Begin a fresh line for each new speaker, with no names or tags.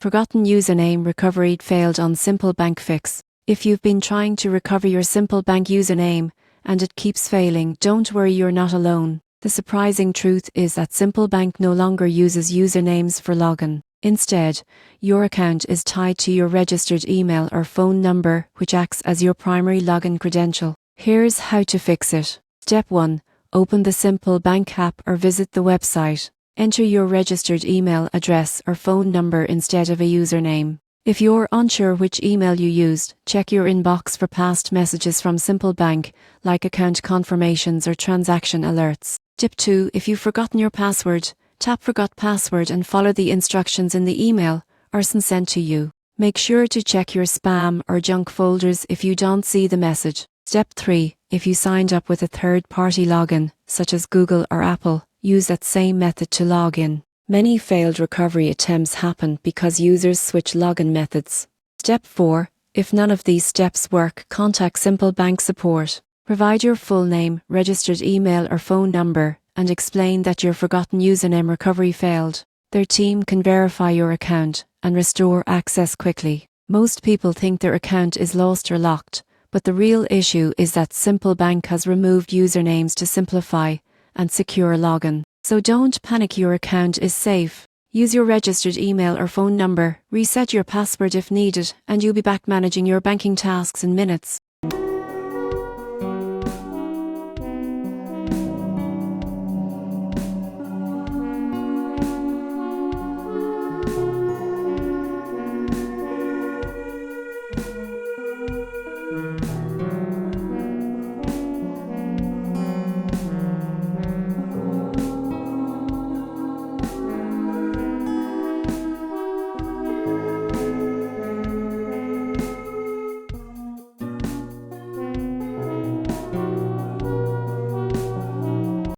Forgotten username recovery failed on Simple Bank Fix. If you've been trying to recover your Simple Bank username and it keeps failing, don't worry, you're not alone. The surprising truth is that Simple Bank no longer uses usernames for login. Instead, your account is tied to your registered email or phone number, which acts as your primary login credential. Here's how to fix it. Step 1. Open the Simple Bank app or visit the website. Enter your registered email address or phone number instead of a username. If you're unsure which email you used, check your inbox for past messages from Simple Bank, like account confirmations or transaction alerts. Tip 2. If you've forgotten your password, tap Forgot Password and follow the instructions in the email or sent to you. Make sure to check your spam or junk folders if you don't see the message. Step 3. If you signed up with a third-party login, such as Google or Apple, use that same method to log in. Many failed recovery attempts happen because users switch login methods. Step 4. If none of these steps work, contact Simple Bank support. Provide your full name, registered email or phone number, and explain that your forgotten username recovery failed. Their team can verify your account and restore access quickly. Most people think their account is lost or locked, but the real issue is that Simple Bank has removed usernames to simplify and secure login. So don't panic, your account is safe. Use your registered email or phone number, reset your password if needed, and you'll be back managing your banking tasks in minutes.